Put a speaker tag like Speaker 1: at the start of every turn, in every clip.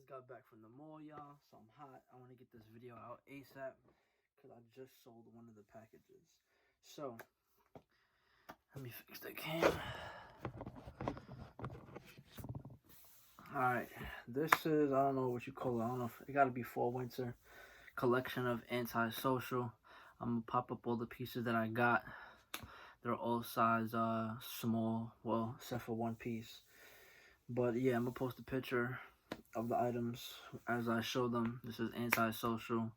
Speaker 1: just got back from the mall, y'all, so I'm hot. I want to get this video out ASAP because I just sold one of the packages. So, let me fix the cam. Alright, this is, I don't know what you call it. I don't know if it got to be fall winter collection of Antisocial. I'm going to pop up all the pieces that I got. They're all size small, well, except for one piece. But yeah, I'm going to post a picture of the items as I show them. This is Antisocial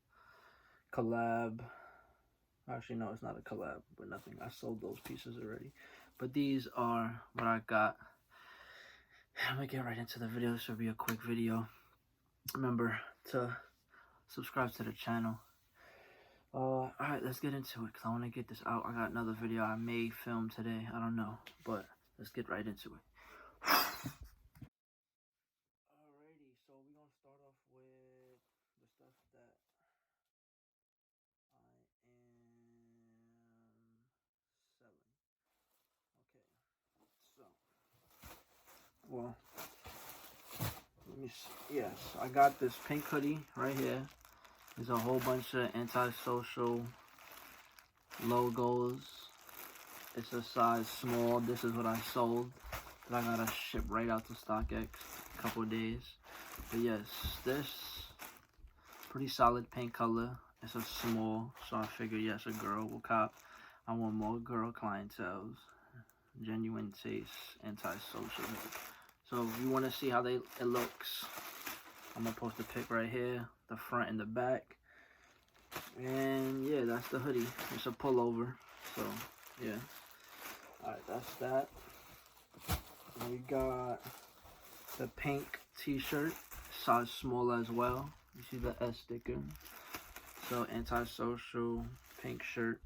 Speaker 1: collab. Actually, no, it's not a collab, but nothing. I sold those pieces already. But these are what I got. I'm gonna get right into the video. This will be a quick video. Remember to subscribe to the channel. Alright, let's get into it because I want to get this out. I got another video I may film today. I don't know, but let's get right into it. Alrighty, so we're gonna start off with the stuff that I am selling. Okay, so, well, let me see. Yes, I got this pink hoodie right here. There's a whole bunch of Antisocial logos. It's a size small. This is what I sold. I gotta ship right out to StockX a couple of days. But yes, this pretty solid pink color. It's a small, so I figure yes, a girl will cop. I want more girl clientele. Genuine taste, Antisocial. So if you want to see how it looks, I'm gonna post a pic right here, the front and the back. And yeah, that's the hoodie. It's a pullover. So yeah. Alright, that's that. And we got the pink t-shirt, size small as well. You see the S sticker. So Antisocial pink shirt.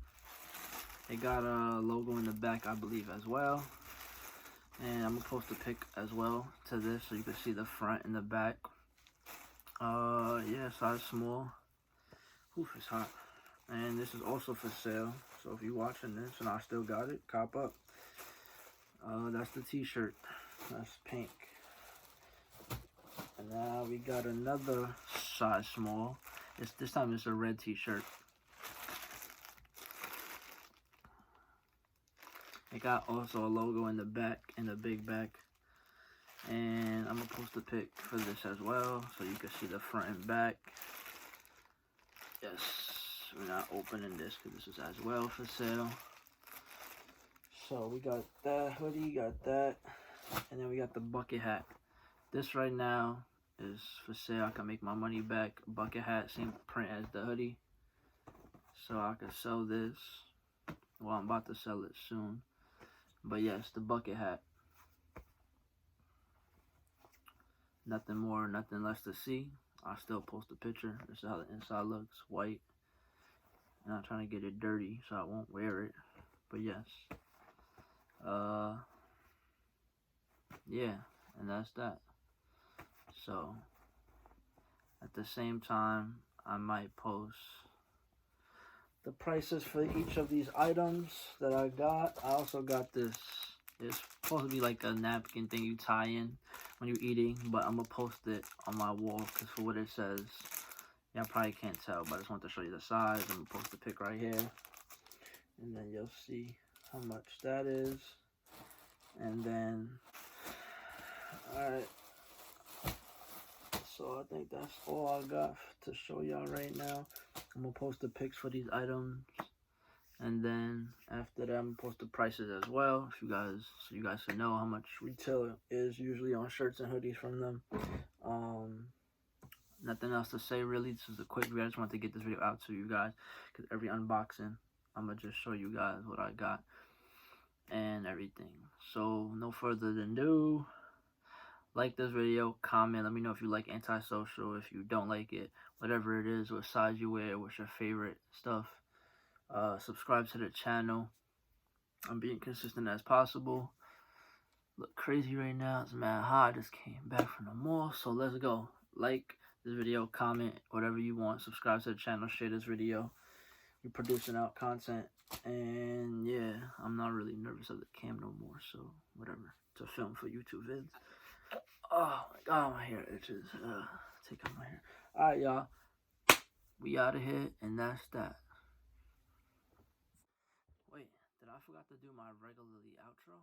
Speaker 1: It got a logo in the back, I believe, as well. And I'm gonna post a pic as well to this so you can see the front and the back. Yeah, size small. Oof, it's hot. And this is also for sale. So if you're watching this and I still got it, cop up. That's the t-shirt. That's pink. And now we got another size small. This time it's a red t-shirt. It got also a logo in the back, in the big back. And I'm gonna post a pic for this as well, so you can see the front and back. Yes, we're not opening this because this is as well for sale. So we got that hoodie, got that, and then we got the bucket hat. This right now is for sale. I can make my money back. Bucket hat, same print as the hoodie. So I can sell this. Well, I'm about to sell it soon. But yes, the bucket hat. Nothing more, nothing less to see. I'll still post a picture. This is how the inside looks, white. And I'm trying to get it dirty so I won't wear it. But yes. Yeah, and that's that. So, at the same time, I might post the prices for each of these items that I got. I also got this. It's supposed to be like a napkin thing you tie in when you're eating, but I'm going to post it on my wall because for what it says, y'all probably can't tell, but I just want to show you the size. I'm going to post the pic right here, and then you'll see how much that is. And then, alright, so I think that's all I got to show y'all right now. I'm going to post the pics for these items. And then after that, I'm going to post the prices as well, if you guys, so you guys can know how much retail is usually on shirts and hoodies from them. Nothing else to say really. This is a quick video. I just wanted to get this video out to you guys because every unboxing, I'm going to just show you guys what I got and everything. So no further ado, like this video, comment, let me know if you like Antisocial, if you don't like it, whatever it is, what size you wear, what's your favorite stuff. Subscribe to the channel. I'm being consistent as possible. Look crazy right now. It's mad hot. I just came back from the mall, so let's go. Like this video, comment, whatever you want. Subscribe to the channel, share this video. We're producing out content, and yeah, I'm not really nervous of the cam no more, so whatever. It's a film for YouTube vids. Oh my god, my hair itches. Take out my hair. Alright, y'all. We out of here, and that's that. Wait, did I forgot to do my regularly outro?